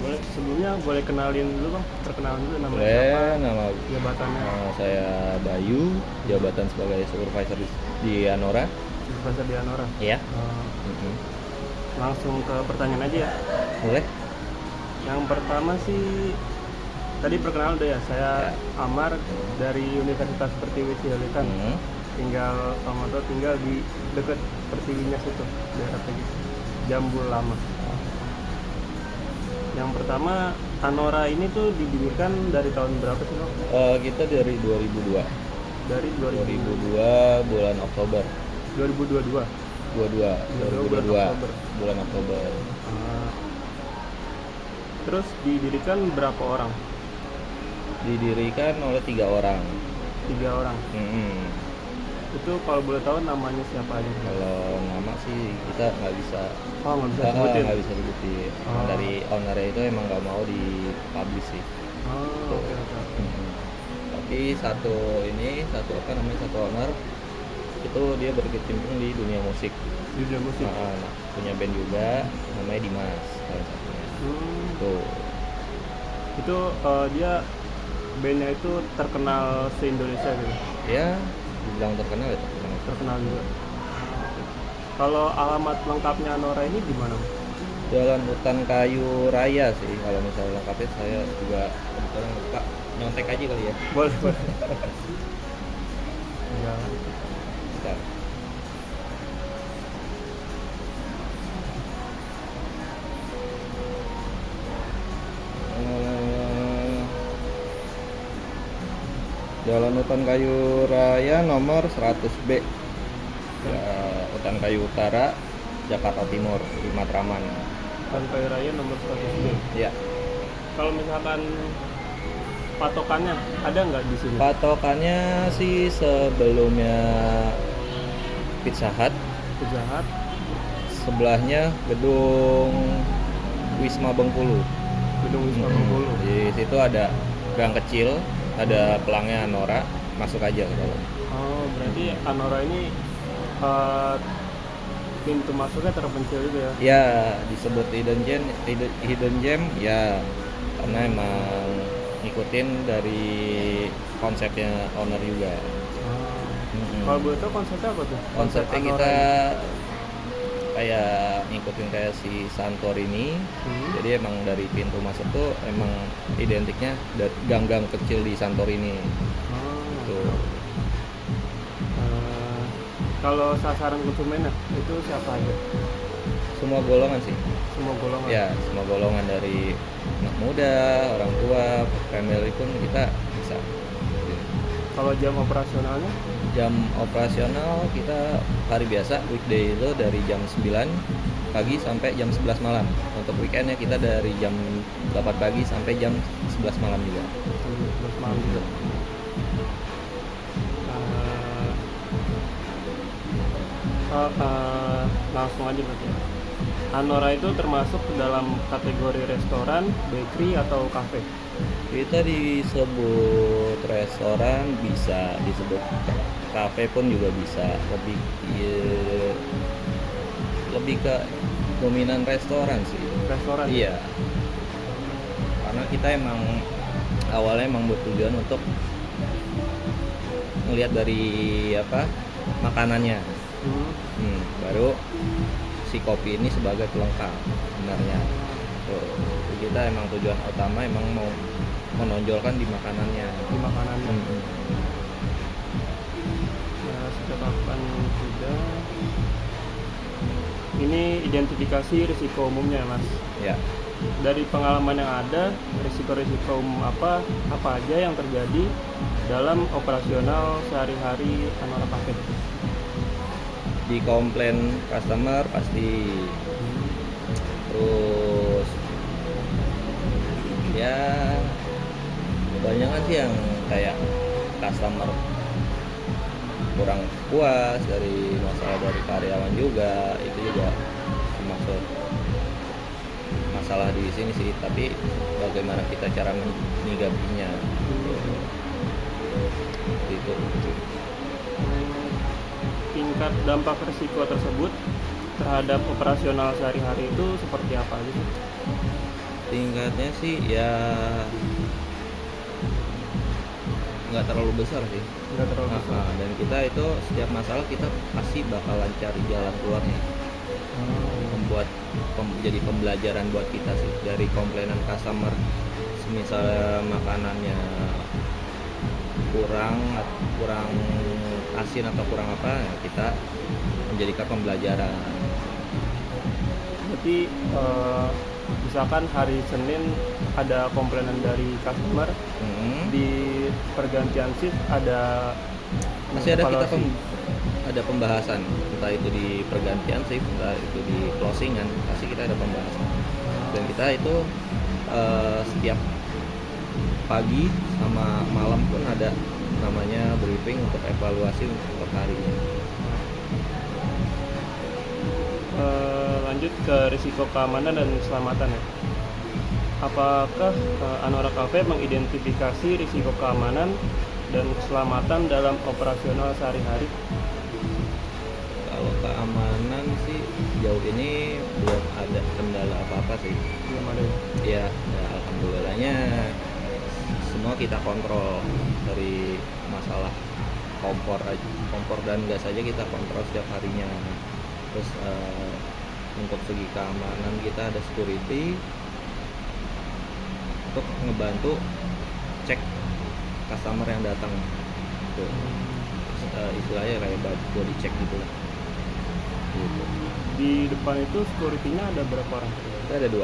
Boleh sebelumnya boleh kenalin dulu bang, perkenalan dulu namanya Boleh, siapa, nama jabatannya. saya Bayu, jabatan sebagai supervisor di Anora. Supervisor di Anora. Iya. Eh, langsung ke pertanyaan aja ya. Boleh? Yang pertama sih tadi perkenalan udah ya, saya Ya. Amar dari Universitas Pertiwi Cilekan. Tinggal tinggal di dekat Pertiwinya situ, daerah Pertiwi, Jambul Lama. Yang pertama, Anora ini tuh didirikan dari tahun berapa sih bang? Kita dari 2002. Dari 2002 bulan Oktober. 2022. 2022 Oktober. bulan Oktober. Ah, terus didirikan berapa orang? Didirikan oleh 3 orang. 3 orang. Itu kalau boleh tahu namanya siapa aja? Kalau nama sih kita nggak bisa. Nggak bisa sebutin. Nggak bisa disebutin. Dari ownernya itu emang nggak mau dipublish sih. Oke. Tapi satu owner itu dia berkecimpung di dunia musik. Di dunia musik. Punya band juga, namanya Dimas salah satunya. Tuh. Itu dia bandnya itu terkenal se-Indonesia gitu. Ya, dibilang terkenal ya Terkenal juga. Kalau alamat lengkapnya Anora ini di mana? Jalan Hutan Kayu Raya sih kalau misalnya lengkapnya. Saya juga kebetulan lupa, nyontek aja kali ya. Boleh. Ya. Bentar. Jalan Hutan Kayu Raya nomor 100B, ya, Hutan Kayu Utara, Jakarta Timur, di Matraman. Hutan Kayu Raya nomor 100B. Ya. Kalau misalkan patokannya ada nggak di sini? Patokannya sih sebelumnya Pizza Hut, sebelahnya gedung Wisma Bengkulu. Di situ ada gang kecil, ada pelangnya Anora, masuk aja ke dalam. Berarti Anora ini pintu masuknya terpencil juga ya? Ya, disebut hidden gem ya, karena emang ngikutin dari konsepnya owner juga. Kalau boleh tahu konsepnya apa tuh? Konsepnya Anora kita ini? kayak ngikutin kayak si Santorini. Jadi emang dari pintu masuk tuh emang identiknya gang-gang kecil di Santorini. Tuh. Kalau sasaran konsumennya itu siapa aja? Semua golongan sih. Semua golongan? Ya, semua golongan dari anak muda, orang tua, family pun kita bisa. Kalau jam operasionalnya? Jam operasional kita hari biasa weekday itu dari jam 9 pagi sampai jam 11 malam. Untuk weekendnya kita dari jam 8 pagi sampai jam 11 malam juga. 11 malam juga. Langsung aja berarti. Anora itu termasuk dalam kategori restoran, bakery atau kafe? Kita disebut restoran, bisa disebut kafe pun juga bisa. Lebih ke dominan restoran sih. Restoran? Iya. Karena kita emang awalnya emang bertujuan untuk ngelihat dari makanannya. Baru si kopi ini sebagai pelengkap sebenarnya. Kita emang tujuan utama emang mau menonjolkan di makanannya. Setelahkan sudah. Ini identifikasi risiko umumnya mas. Ya. Dari pengalaman yang ada, risiko-risiko umum apa aja yang terjadi dalam operasional sehari-hari Anora Cafe? Di komplain customer pasti. Terus ya kebanyakan sih yang kayak customer kurang puas dari masalah dari karyawan juga, itu juga termasuk masalah di sini sih. Tapi bagaimana kita cara menyikapinya itu. Tingkat dampak risiko tersebut terhadap operasional sehari-hari itu seperti apa aja sih? tingkatnya sih ya nggak terlalu besar sih. Nggak terlalu besar. Dan kita itu setiap masalah kita pasti bakalan cari jalan keluarnya, membuat jadi pembelajaran buat kita sih dari komplainan customer. Misalnya makanannya kurang asin atau kurang apa, ya kita menjadikan pembelajaran. Berarti misalkan hari Senin ada komplainan dari customer, di pergantian shift ada masih ada kita evaluasi. ada pembahasan, entah itu di pergantian shift, entah itu di closingan, pasti kita ada pembahasan. Dan kita itu setiap pagi sama malam pun ada namanya briefing untuk evaluasi untuk harinya. Lanjut ke risiko keamanan dan keselamatan ya. Apakah Anora Cafe mengidentifikasi risiko keamanan dan keselamatan dalam operasional sehari-hari? Kalau keamanan sih jauh ini belum ada kendala apa-apa sih. Belum ada ya? Ya, alhamdulillahnya semua kita kontrol. Dari masalah kompor dan gas aja kita kontrol setiap harinya. Terus untuk segi keamanan kita ada security untuk ngebantu cek customer yang datang tuh. Istilahnya kayak body check gitu lah gitu. Di depan itu security-nya ada berapa orang? Kita ada 2,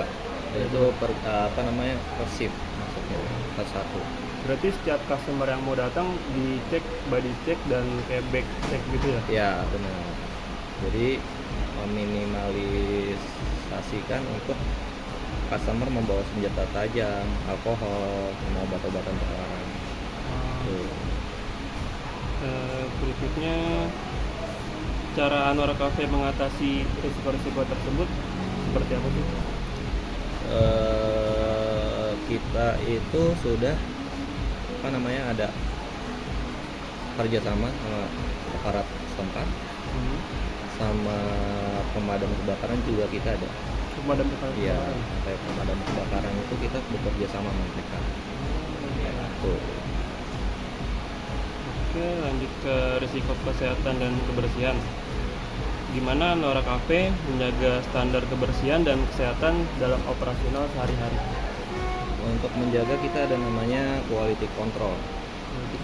itu per shift maksudnya, per satu. Berarti setiap customer yang mau datang dicek body check dan kayak back check gitu ya? Ya benar. Jadi meminimalisasikan untuk customer membawa senjata tajam, alkohol, sama obat-obatan terlarang. Berikutnya, cara Anora Cafe mengatasi risiko-risiko tersebut seperti apa sih? Kita itu sudah ada kerjasama sama aparat setempat, sama pemadam kebakaran juga kita ada. Pemadam kebakaran? Iya, sampai pemadam kebakaran itu kita bekerja sama dengan mereka. Ya, tuh. Oke, lanjut ke risiko kesehatan dan kebersihan. Gimana Anora Cafe menjaga standar kebersihan dan kesehatan dalam operasional sehari-hari? Untuk menjaga kita ada namanya quality control.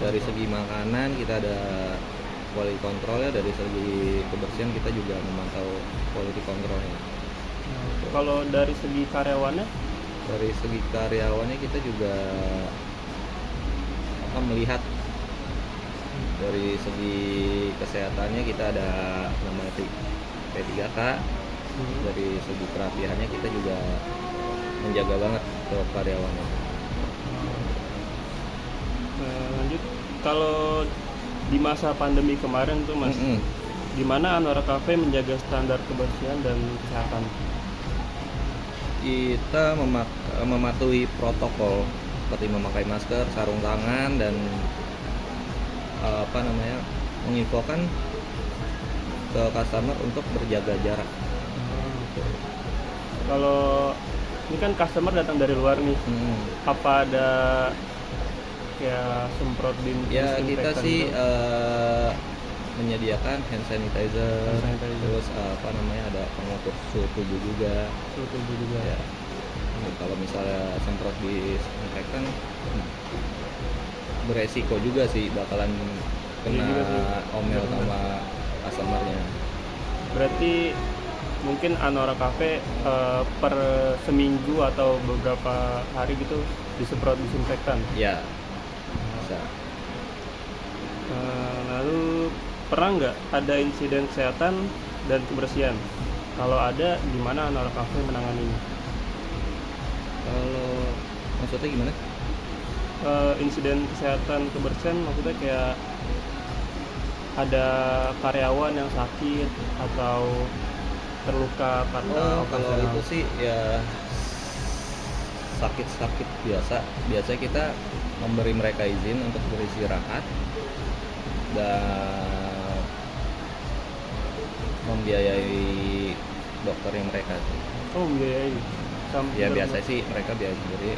Dari segi makanan kita ada quality control ya, dari segi kebersihan kita juga memantau quality controlnya. Kalau dari segi karyawannya? Dari segi karyawannya kita juga melihat dari segi kesehatannya kita ada namanya P3K. Dari segi kerapihannya kita juga menjaga banget ke karyawannya. Lanjut, kalau di masa pandemi kemarin tuh Mas, gimana Anora Cafe menjaga standar kebersihan dan kesehatan? Kita mematuhi protokol seperti memakai masker, sarung tangan, dan menginfokan ke customer untuk berjaga jarak. Kalau ini kan customer datang dari luar nih, apa ada kayak semprot Ya kita sih gitu? menyediakan hand sanitizer. Terus ada pengukur suhu tubuh juga. Ya. Kalau misalnya semprot disinfektan beresiko juga sih bakalan kena omel sama customernya. Berarti mungkin Anora Cafe per seminggu atau beberapa hari gitu disemprot disinfektan? Ya, bisa. Lalu pernah nggak ada insiden kesehatan dan kebersihan? Kalau ada, gimana Anora Cafe menanganinya? Kalau maksudnya gimana? Insiden kesehatan kebersihan maksudnya kayak ada karyawan yang sakit atau terluka karena kalau itu sih ya sakit biasa kita memberi mereka izin untuk beristirahat dan membiayai dokternya mereka. membiayai. Ya Sambil biasa sih mereka biasa sendiri,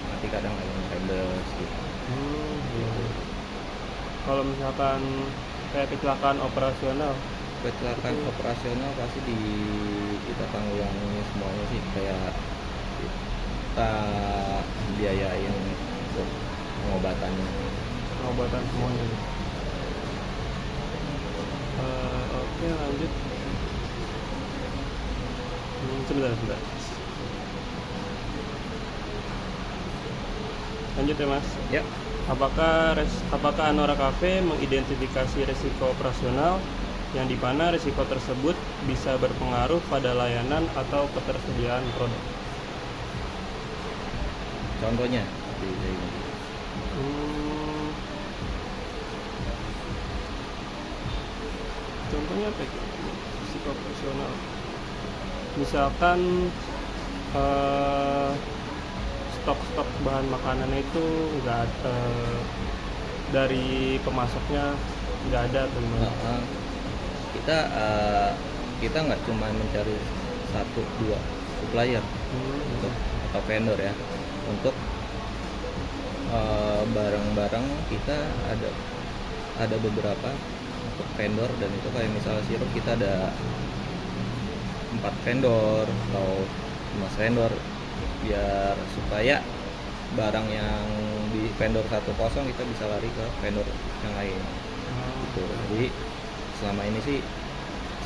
nanti kadang ada yang handles gitu. Iya. Kalau misalkan kayak kecelakaan operasional, Kecelakaan operasional pasti kita tanggung semuanya sih, kayak kita biayain untuk pengobatannya. pengobatan semuanya. Oke, lanjut. Sebentar. Lanjut ya Mas. Ya, Apakah Anora Cafe mengidentifikasi risiko operasional yang di mana risiko tersebut bisa berpengaruh pada layanan atau ketersediaan produk? contohnya seperti ini. Hmm, contohnya apa itu? Risiko operasional. Misalkan eh, stok bahan makanan itu nggak dari pemasoknya nggak ada atau gimana? Nah, kita nggak cuma mencari satu dua supplier untuk atau vendor ya, untuk barang-barang kita ada beberapa untuk vendor, dan itu kayak misalnya sirup kita ada 4 vendor atau 5 vendor, biar supaya barang yang di vendor satu kosong kita bisa lari ke vendor yang lain gitu. Jadi selama ini sih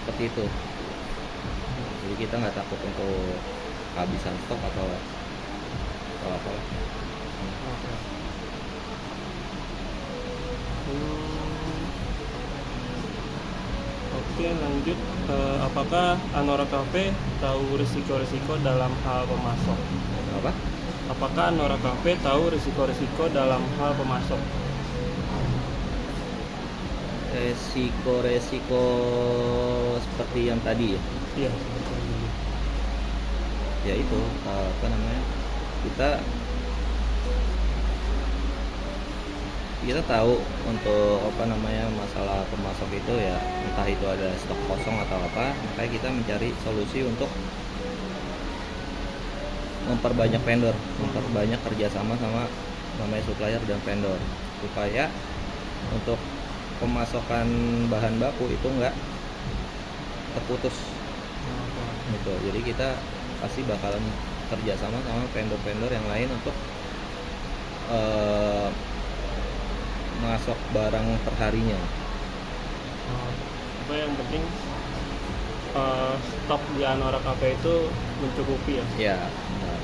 seperti itu, jadi kita nggak takut untuk kehabisan stok atau apa. Oke. Hmm, Oke, lanjut. Apakah Anora Cafe tahu risiko-risiko dalam hal pemasok? Apa Apakah Anora Cafe tahu risiko-risiko dalam hal pemasok? resiko seperti yang tadi ya? Iya. Ya itu apa namanya, kita tahu untuk apa namanya masalah pemasok itu ya, entah itu ada stok kosong atau apa, makanya kita mencari solusi untuk memperbanyak vendor, memperbanyak kerjasama sama namanya supplier dan vendor, supaya untuk pemasokan bahan baku itu nggak terputus gitu. Jadi kita pasti bakalan kerjasama sama vendor-vendor yang lain untuk masuk barang perharinya. Apa yang penting stok di Anora Cafe itu mencukupi ya? Ya, nah,